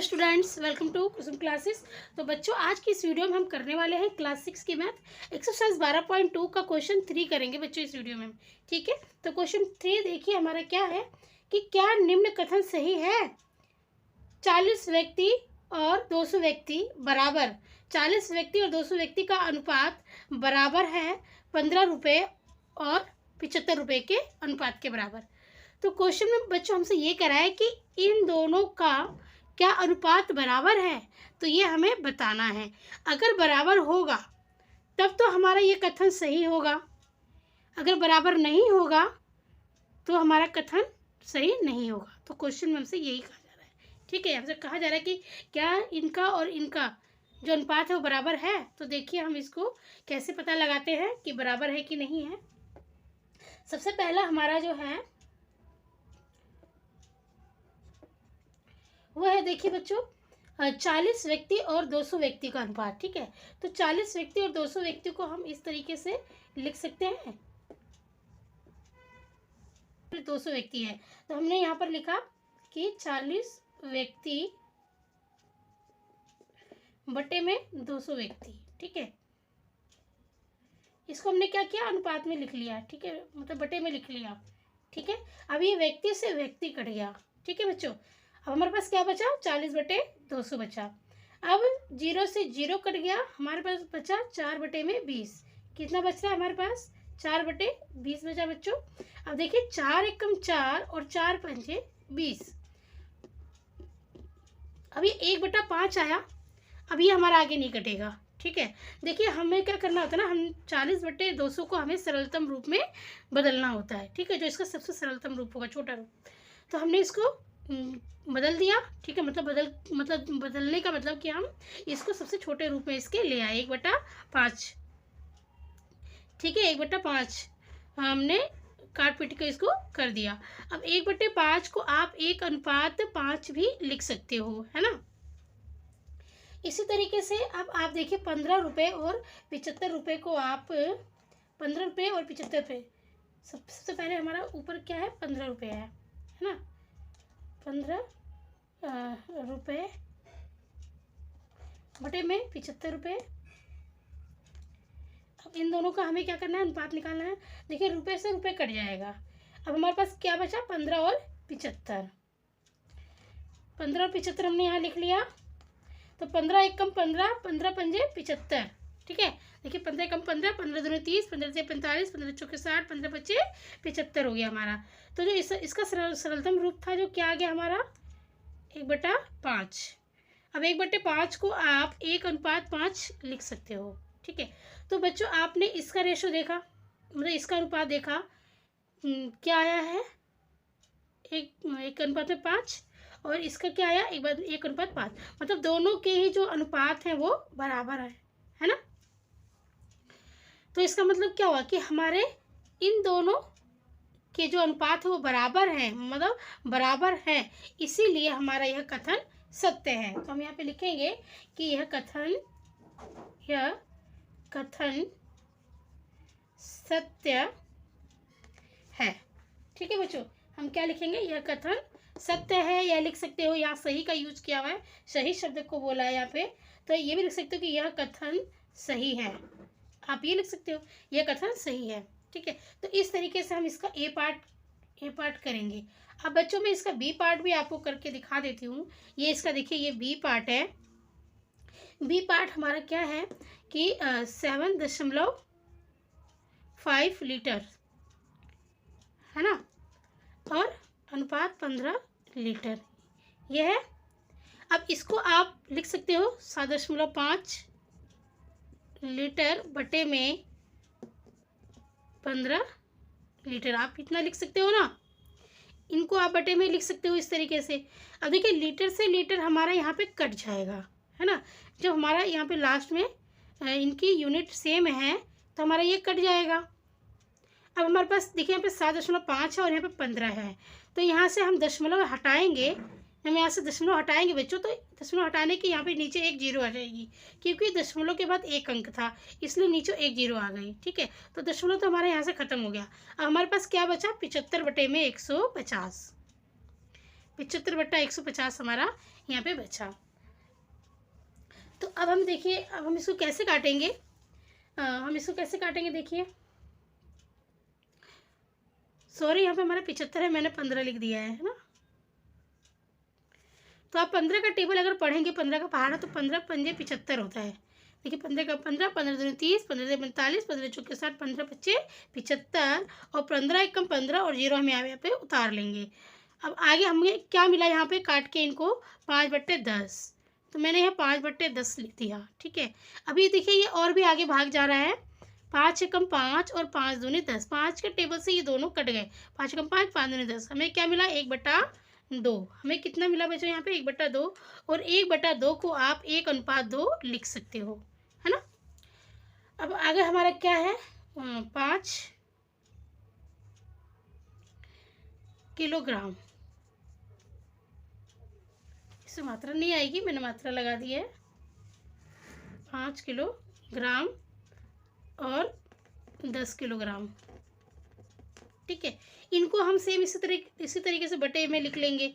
Students, welcome to Kusum classes. तो बच्चों, आज की इस वीडियो में हम करने वाले हैं क्लास 6 की मैथ एक्सरसाइज 12.2 का क्वेश्चन 3 करेंगे बच्चों इस वीडियो में। ठीक है, तो क्वेश्चन 3 देखिए हमारा क्या है कि क्या निम्न कथन सही है। 40 व्यक्ति और 200 व्यक्ति बराबर, 40 व्यक्ति और 200 व्यक्ति का अनुपात बराबर है 15 रुपये और 75 रुपये के अनुपात के बराबर। तो क्वेश्चन में बच्चों हमसे ये करा है कि इन दोनों का क्या अनुपात बराबर है, तो ये हमें बताना है। अगर बराबर होगा तब तो हमारा ये कथन सही होगा, अगर बराबर नहीं होगा तो हमारा कथन सही नहीं होगा। तो क्वेश्चन में हमसे यही कहा जा रहा है। ठीक है, हमसे कहा जा रहा है कि क्या इनका और इनका जो अनुपात है वो बराबर है। तो देखिए हम इसको कैसे पता लगाते हैं कि बराबर है कि नहीं है। सबसे पहला हमारा जो है वो है, देखिए बच्चों, 40 व्यक्ति और 200 व्यक्ति का अनुपात। ठीक है, तो 40 व्यक्ति और 200 व्यक्ति को हम इस तरीके से लिख सकते हैं। 200 व्यक्ति है तो हमने यहाँ पर लिखा कि 40 व्यक्ति बटे में 200 व्यक्ति। ठीक है, इसको हमने क्या किया, अनुपात में लिख लिया। ठीक है, मतलब बटे में लिख लिया। ठीक है, अब ये व्यक्ति से व्यक्ति कट गया। ठीक है बच्चों, अब हमारे पास क्या बचा, 40 बटे 200 बचा। अब 0 से 0 कट गया, हमारे पास बचा 4 बटे में 20। कितना बच रहा है हमारे पास, 4 बटे 20 बचा बच्चों। अब देखिए 4 एकम 4 और 4 पंजे 20। अब ये 1/5 आया, अब ये हमारा आगे नहीं कटेगा। ठीक है, देखिए हमें क्या करना होता है ना, हम 40 बटे 200 को हमें सरलतम रूप में बदलना होता है। ठीक है, जो इसका सबसे सरलतम रूप होगा, छोटा रूप, तो हमने इसको बदल दिया। ठीक है, मतलब बदलने का मतलब कि हम इसको सबसे छोटे रूप में इसके ले आए, 1/5। ठीक है, 1/5 हमने काट पीट के इसको कर दिया। अब 1/5 को आप 1:5 भी लिख सकते हो, है ना। इसी तरीके से अब आप देखिए 15 रुपये और 75 रुपये को आप 15 रुपये और 75 रुपये, सबसे पहले हमारा ऊपर क्या है, 15 रुपये है ना। 15 रुपये बटे में 75 रुपये। अब इन दोनों का हमें क्या करना है, अनुपात निकालना है। देखिए रुपये से रुपये कट जाएगा। अब हमारे पास क्या बचा, 15 और 75। 15 और 75 हमने यहाँ लिख लिया। तो 15 एकम 15, 15 पंजे 75। ठीक है, देखिए 15 एकम 15, 15 दूनी 30, 15 से 45, 15 चौके 60, 15 बचे 75 हो गया हमारा। तो जो इसका सरलतम रूप था, जो क्या आ गया हमारा, 1/5। अब 1/5 को आप 1:5 लिख सकते हो। ठीक है, तो बच्चों आपने इसका रेशो देखा, मतलब इसका अनुपात देखा, क्या आया है, 1:5, और इसका क्या आया, 1:5। मतलब दोनों के ही जो अनुपात हैं वो बराबर है ना। तो इसका मतलब क्या हुआ कि हमारे इन दोनों के जो अनुपात है वो बराबर है, मतलब बराबर है, इसीलिए हमारा यह कथन सत्य है। तो हम यहाँ पे लिखेंगे कि यह कथन सत्य है। ठीक है बच्चों, हम क्या लिखेंगे, यह कथन सत्य है, या लिख सकते हो, यहाँ सही का यूज किया हुआ है, सही शब्द को बोला है यहाँ पे, तो ये भी लिख सकते हो कि यह कथन सही है। आप ये लिख सकते हो, यह कथन सही है। ठीक है, तो इस तरीके से हम इसका ए पार्ट करेंगे। अब बच्चों मैं इसका बी पार्ट भी आपको करके दिखा देती हूँ। ये इसका देखिए, ये बी पार्ट है। बी पार्ट हमारा क्या है कि 7.5 लीटर है ना, और अनुपात 15 लीटर यह है। अब इसको आप लिख सकते हो 7.5 लीटर बटे में 15 लीटर, आप इतना लिख सकते हो ना। इनको आप बटे में लिख सकते हो इस तरीके से। अब देखिए लीटर से लीटर हमारा यहाँ पे कट जाएगा, है ना। जब हमारा यहाँ पे लास्ट में इनकी यूनिट सेम है तो हमारा ये कट जाएगा। अब हमारे पास देखिए यहाँ पे 7.5 है और यहाँ पे 15 है, तो यहाँ से हम दशमलव हटाएंगे। हम यहाँ से दशमलव हटाएंगे बच्चों, तो दशमलव हटाने के यहाँ पे नीचे एक 0 आ जाएगी, क्योंकि दशमलव के बाद एक अंक था, इसलिए नीचे एक 0 आ गई। ठीक है, तो दशमलव तो हमारे यहाँ से खत्म हो गया। अब हमारे पास क्या बचा, 75 बटे में 150। 75/150 हमारा यहाँ पे बचा। तो अब हम देखिए, अब हम इसको कैसे काटेंगे, देखिए, सॉरी यहाँ पे हमारा 75 है, मैंने 15 लिख दिया है ना। तो आप 15 का टेबल अगर पढ़ेंगे, 15 का पहाड़ा, तो 15 पंजे 75 होता है। देखिए 15 का 15, 15 दूनी 30, 15 से 45, 15 चौके 60, 15 पच्चे 75 और 15 एक कम 15 और 0 हम यहाँ पे उतार लेंगे। अब आगे हमें क्या मिला यहाँ पे काट के इनको 5/10, तो मैंने यहाँ 5/10 लिख दिया। ठीक है, अभी देखिए ये और भी आगे भाग जा रहा है। 5 एकम 5 और 5 दूनी 10, 5 के टेबल से ये दोनों कट गए। 5 एकम 5, 5 दूनी 10, हमें क्या मिला 1/2। हमें कितना मिला बच्चों यहाँ पे 1/2, और 1/2 को आप 1:2 लिख सकते हो, है ना। अब आगे हमारा क्या है, 5 किलोग्राम, इसमें मात्रा नहीं आएगी, मैंने मात्रा लगा दी है। 5 किलोग्राम और 10 किलोग्राम। ठीक है, इनको हम सेम इसी तरीके से बटे में लिख लेंगे।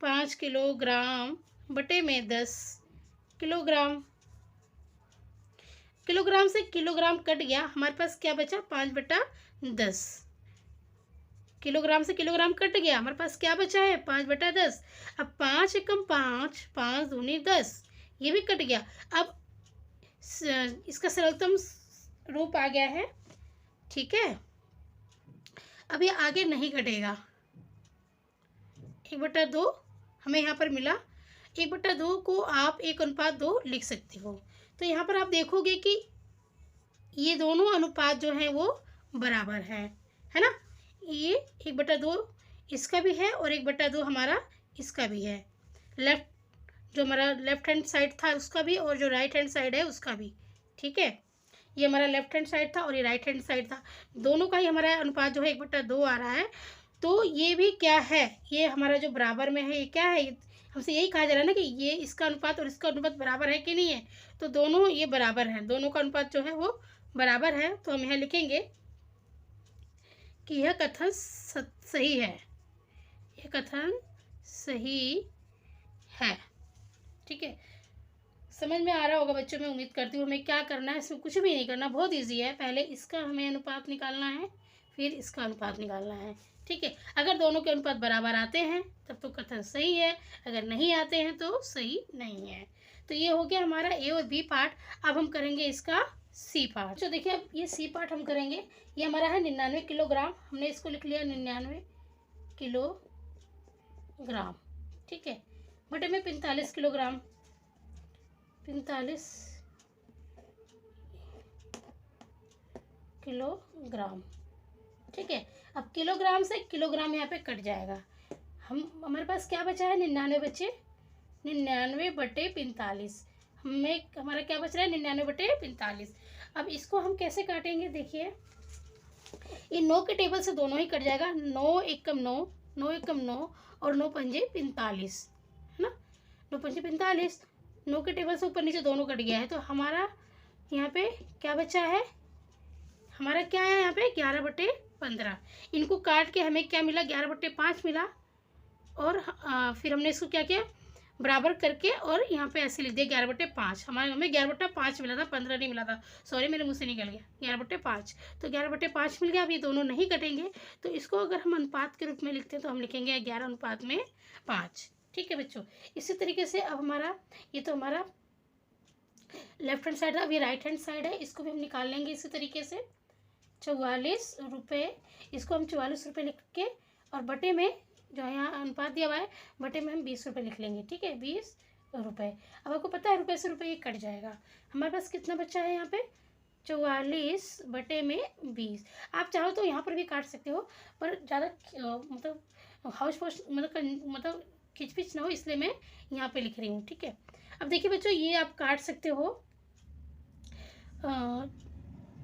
5 किलोग्राम बटे में 10 किलोग्राम। किलोग्राम से किलोग्राम कट गया, हमारे पास क्या बचा 5/10। किलोग्राम से किलोग्राम कट गया, हमारे पास क्या बचा है 5/10। अब 5 एकम 5, 5 दूनी 10, ये भी कट गया। अब इसका सरलतम रूप आ गया है। ठीक है, अब ये आगे नहीं कटेगा। 1/2 हमें यहाँ पर मिला, 1/2 को आप 1:2 लिख सकते हो। तो यहाँ पर आप देखोगे कि ये दोनों अनुपात जो है वो बराबर है ना। ये 1/2 इसका भी है और 1/2 हमारा इसका भी है। जो हमारा लेफ्ट हैंड साइड था उसका भी, और जो राइट हैंड साइड है उसका भी। ठीक है, ये हमारा लेफ्ट हैंड साइड था और ये राइट हैंड साइड था, दोनों का ही हमारा अनुपात जो है 1/2 आ रहा है। तो ये भी क्या है, ये हमारा जो बराबर में है, ये क्या है, हमसे यही कहा जा रहा है ना कि ये इसका अनुपात और इसका अनुपात बराबर है कि नहीं है। तो दोनों ये बराबर हैं, दोनों का अनुपात जो है वो बराबर है। तो हम यहाँ लिखेंगे कि यह कथन सही है, यह कथन सही है। ठीक है, समझ में आ रहा होगा बच्चों, मैं उम्मीद करती हूँ। हमें क्या करना है, इसमें कुछ भी नहीं करना, बहुत इजी है। पहले इसका हमें अनुपात निकालना है, फिर इसका अनुपात निकालना है। ठीक है, अगर दोनों के अनुपात बराबर आते हैं तब तो कथन सही है, अगर नहीं आते हैं तो सही नहीं है। तो ये हो गया हमारा ए और बी पार्ट। अब हम करेंगे इसका सी पार्ट। तो देखिए अब ये सी पार्ट हम करेंगे। ये हमारा है 99 किलोग्राम, हमने इसको लिख लिया 99 किलोग्राम। ठीक है, बटे में 45 किलोग्राम, 45 किलोग्राम। ठीक है, अब किलोग्राम से किलोग्राम यहाँ पे कट जाएगा। हमारे पास क्या बचा है 99 बचे, 99/45। हमारा क्या बच रहा है 99/45। अब इसको हम कैसे काटेंगे, देखिए ये 9 के टेबल से दोनों ही कट जाएगा। 9 एकम 9, 9 एकम 9 और 9 पंजे 45, है ना। 9 पंजे 45, 9 के टेबल से ऊपर नीचे दोनों कट गया है। तो हमारा यहाँ पे क्या बचा है, हमारा क्या है यहाँ पे 11/15। इनको काट के हमें क्या मिला 11/5 मिला। और फिर हमने इसको क्या किया बराबर करके, और यहाँ पे ऐसे लिख दिया 11/5। हमें 11/5 मिला था, 15 नहीं मिला था, सॉरी मेरे मुँह से निकल गया 11/5। तो 11/5 मिल गया। अब ये दोनों नहीं कटेंगे, तो इसको अगर हम अनुपात के रूप में लिखते हैं तो हम लिखेंगे 11:5। ठीक है बच्चों, इसी तरीके से अब हमारा ये तो हमारा लेफ्ट हैंड साइड है, अब ये राइट हैंड साइड है, इसको भी हम निकाल लेंगे इसी तरीके से। 44 रुपये, इसको हम 44 रुपये लिख के, और बटे में जो यहाँ अनुपात दिया हुआ है बटे में हम 20 रुपये लिख लेंगे। ठीक है, 20 रुपये। अब आपको पता है रुपये से रुपये ये कट जाएगा। हमारे पास कितना बच्चा है यहाँ पे 44/20। आप चाहो तो यहाँ पर भी काट सकते हो, पर ज़्यादा मतलब हाउस पोस्ट मतलब खिचपिच ना हो, इसलिए मैं यहाँ पे लिख रही हूँ। ठीक है, अब देखिए बच्चों ये आप काट सकते हो,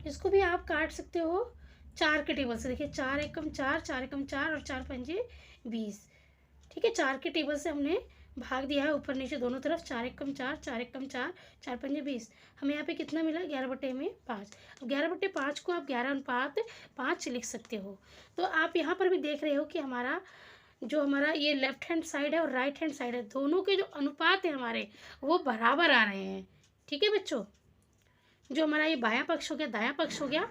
इसको भी आप काट सकते हो 4 के टेबल से। देखिए 4 एकम 4, 4 एकम 4 और 4 पंजे 20। ठीक है, 4 के टेबल से हमने भाग दिया है ऊपर नीचे दोनों तरफ। 4 एकम 4, 4 एकम 4, 4 पंजे 20। हमें यहाँ पे कितना मिला 11/5। अब 11/5 को आप 11:5 लिख सकते हो। तो आप यहाँ पर भी देख रहे हो कि हमारा जो हमारा ये लेफ्ट हैंड साइड है और राइट हैंड साइड है, दोनों के जो अनुपात है हमारे वो बराबर आ रहे हैं। ठीक है बच्चों, जो हमारा ये बायां पक्ष हो गया, दायां पक्ष हो गया,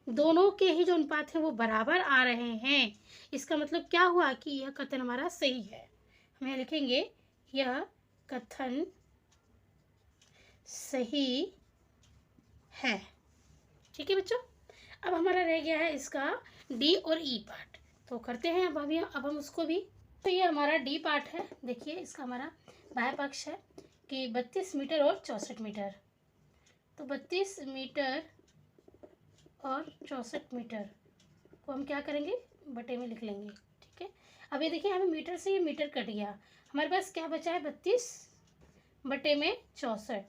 दोनों के ही जो अनुपात है वो बराबर आ रहे हैं। इसका मतलब क्या हुआ कि यह कथन हमारा सही है। हम लिखेंगे यह कथन सही है। ठीक है बच्चों, अब हमारा रह गया है इसका डी और ई पार्ट, तो करते हैं अब हम उसको भी। तो ये हमारा डी पार्ट है। देखिए इसका हमारा बायां पक्ष है कि 32 मीटर और 64 मीटर, तो 32 मीटर और 64 मीटर को हम क्या करेंगे, बटे में लिख लेंगे। ठीक है, अब ये देखिए हमें मीटर से ये मीटर कट गया, हमारे पास क्या बचा है 32 बटे में 64,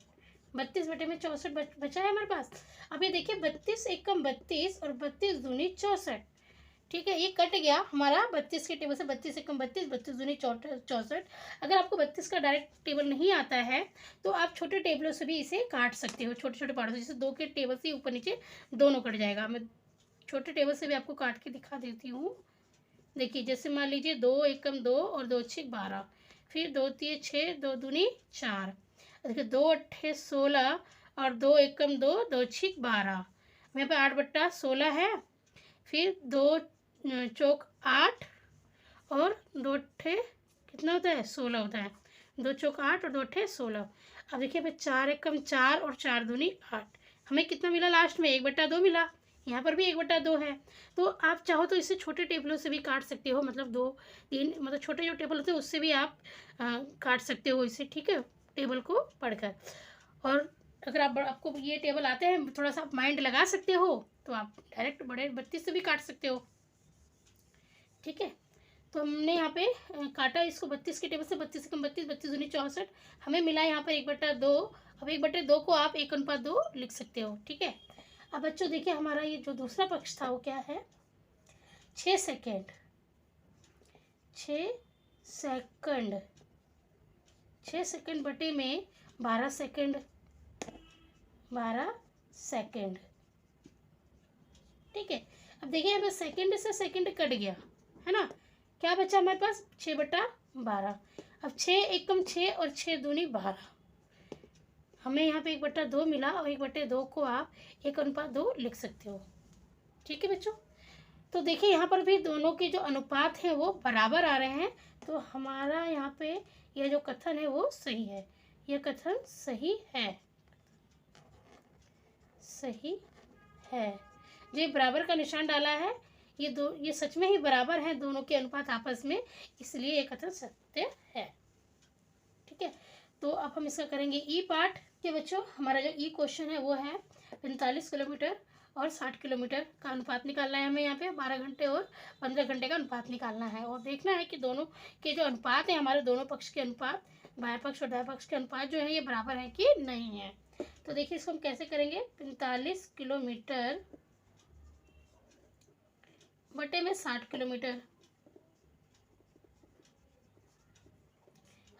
32 बटे में 64 बचा है हमारे पास। अब ये देखिए 32 एकम 32 और 32 दूनी 64। ठीक है, ये कट गया हमारा 32 के टेबल से, 32 एकम 32, 32 दूनी 64। अगर आपको 32 का डायरेक्ट टेबल नहीं आता है तो आप छोटे टेबलों से भी इसे काट सकते हो, छोटे छोटे पार्टों से, जैसे 2 के टेबल से ऊपर नीचे दोनों कट जाएगा। मैं छोटे टेबल से भी आपको काट के दिखा देती हूँ। देखिए जैसे मान लीजिए 2 एकम 2 और 2 छः 12, फिर 2 तिये 6, 2 दूनी 4, देखिए 2 अट्ठे 16 और 2 एकम 2, 2 छः 12, यहाँ पे 8/16 है, फिर 2 चौक 8 और 2 अट्ठे कितना होता है 16 होता है, 2 चौक 8 और 2 अट्ठे 16। अब देखिए भाई 4 एकम 4 और 4 दूनी 8, हमें कितना मिला लास्ट में 1/2 मिला, यहाँ पर भी 1/2 है। तो आप चाहो तो इसे छोटे टेबलों से भी काट सकते हो, मतलब 2 3 मतलब छोटे जो टेबल होते हैं उससे भी आप काट सकते हो इसे। ठीक है, टेबल को पढ़कर। और अगर आपको ये टेबल आते हैं, थोड़ा सा आप माइंड लगा सकते हो, तो आप डायरेक्ट बड़े 32 से भी काट सकते हो। ठीक है, तो हमने यहाँ पे काटा इसको 32 के टेबल से, 32 एकम 32, 32 दूनी 64, हमें मिला यहाँ पर 1/2। अब 1/2 को आप 1:2 लिख सकते हो। ठीक है, अब बच्चों देखिए हमारा ये जो दूसरा पक्ष था वो क्या है, 6 सेकेंड, 6 सेकंड, 6 सेकंड बटे में 12 सेकंड, 12 सेकंड। ठीक है, अब देखिए यहाँ पे सेकंड से सेकंड कट गया है ना, क्या बचा हमारे पास 6/12। अब 6 एकम 6 और 6 दूनी 12, हमें यहाँ पे 1/2 मिला, और 1/2 को आप 1:2 लिख सकते हो। ठीक है बच्चों, तो देखिए यहाँ पर भी दोनों के जो अनुपात हैं वो बराबर आ रहे हैं, तो हमारा यहाँ पे यह जो कथन है वो सही है, यह कथन सही है, सही है। ये बराबर का निशान डाला है, ये सच में ही बराबर हैं दोनों के अनुपात आपस में, इसलिए ये कथन सत्य है। ठीक है, तो अब हम इसका करेंगे ई पार्ट के बच्चों। हमारा जो ई क्वेश्चन है वो है 45 किलोमीटर और 60 किलोमीटर का अनुपात निकालना है हमें। यहाँ पे 12 घंटे और 15 घंटे का अनुपात निकालना है, और देखना है कि दोनों के जो अनुपात है, हमारे दोनों पक्ष के अनुपात, बाएं पक्ष और दाएं पक्ष के अनुपात जो है ये बराबर है कि नहीं है। तो देखिए इसको हम कैसे करेंगे, 45 किलोमीटर बटे में 60 किलोमीटर।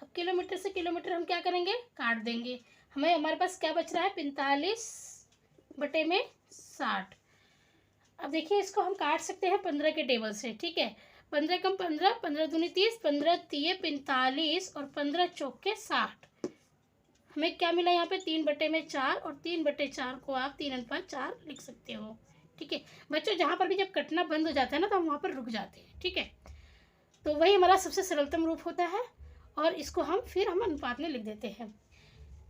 अब किलोमीटर से किलोमीटर हम क्या करेंगे, काट देंगे, हमारे पास क्या बच रहा है 45 बटे में 60। अब देखिए इसको हम काट सकते हैं 15 के टेबल से। ठीक है, 15 कम 15, 15 दूनी 30, 15 तिये 45 और 15 चौके 60, हमें क्या मिला यहाँ पे 3/4, और 3/4 को आप 3:4 लिख सकते हो। ठीक है बच्चों, जहाँ पर भी जब कटना बंद हो जाता है ना तो हम वहाँ पर रुक जाते हैं। ठीक है, तो वही हमारा सबसे सरलतम रूप होता है, और इसको फिर हम अनुपात में लिख देते हैं।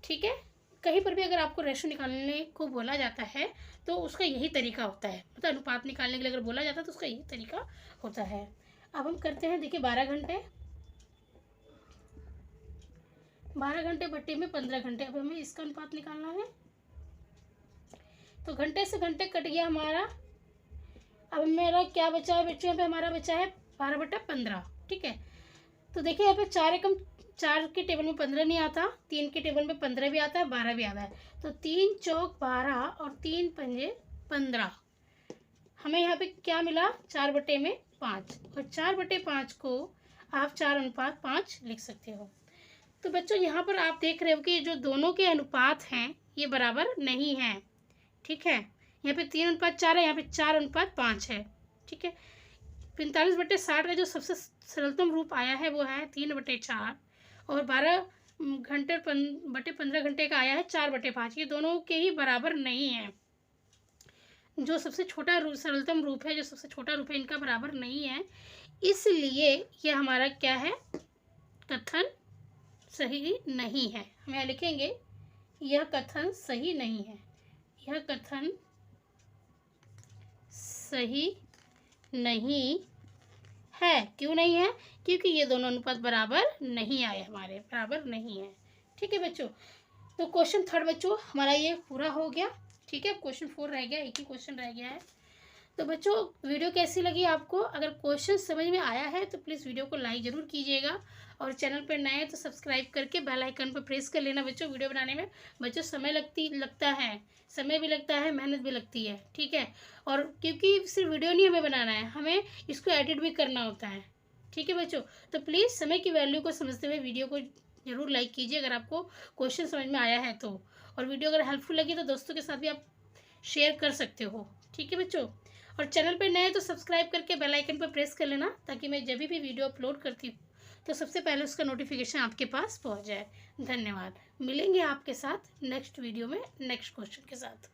ठीक है, कहीं पर भी अगर आपको रेशो निकालने को बोला जाता है तो उसका यही तरीका होता है, मतलब अनुपात निकालने के लिए अगर बोला जाता है तो उसका यही तरीका होता है। अब हम करते हैं, देखिए 12 घंटे, 12 घंटे बटे में 15 घंटे। अब हमें इसका अनुपात निकालना है, तो घंटे से घंटे कट गया हमारा। अब मेरा क्या बचा है बच्चों, यहाँ पे हमारा बचा है 12/15। ठीक है, तो देखिए यहाँ पे 4 एकम 4 के टेबल में 15 नहीं आता, 3 के टेबल में 15 भी आता है, 12 भी आता है, तो 3 चौक 12 और 3 पंजे 15, हमें यहाँ पे क्या मिला 4/5, और 4/5 को आप 4:5 लिख सकते हो। तो बच्चों यहाँ पर आप देख रहे हो कि जो दोनों के अनुपात हैं ये बराबर नहीं हैं। ठीक है, यहाँ पे 3:4 है, यहाँ पे 4:5 है। ठीक है, 45/60 का जो सबसे सरलतम रूप आया है वो है 3/4, और 12/15 का आया है 4/5। ये दोनों के ही बराबर नहीं है। जो सबसे छोटा सरलतम रूप है, जो सबसे छोटा रूप है, इनका बराबर नहीं है, इसलिए ये हमारा क्या है, कथन सही नहीं है। हम यहाँ लिखेंगे यह कथन सही नहीं है, यह कथन सही नहीं है। क्यों नहीं है? क्योंकि ये दोनों अनुपात बराबर नहीं आए, हमारे बराबर नहीं है। ठीक है बच्चों, तो क्वेश्चन 3 बच्चों हमारा ये पूरा हो गया। ठीक है, क्वेश्चन 4 रह गया, एक ही क्वेश्चन रह गया है। तो बच्चों वीडियो कैसी लगी आपको? अगर क्वेश्चन समझ में आया है तो प्लीज़ वीडियो को लाइक ज़रूर कीजिएगा, और चैनल पर नए हैं तो सब्सक्राइब करके बेल आइकन पर प्रेस कर लेना। बच्चों वीडियो बनाने में बच्चों समय लगता है, समय भी लगता है, मेहनत भी लगती है। ठीक है, और क्योंकि सिर्फ वीडियो नहीं हमें बनाना है, हमें इसको एडिट भी करना होता है। ठीक है बच्चों, तो प्लीज़ समय की वैल्यू को समझते हुए वीडियो को ज़रूर लाइक कीजिए अगर आपको क्वेश्चन समझ में आया है तो, और वीडियो अगर हेल्पफुल लगी तो दोस्तों के साथ भी आप शेयर कर सकते हो। ठीक है बच्चों, और चैनल पर नए तो सब्सक्राइब करके बेल आइकन पर प्रेस कर लेना, ताकि मैं जब भी वीडियो अपलोड करती हूँ तो सबसे पहले उसका नोटिफिकेशन आपके पास पहुँच जाए। धन्यवाद। मिलेंगे आपके साथ नेक्स्ट वीडियो में नेक्स्ट क्वेश्चन के साथ।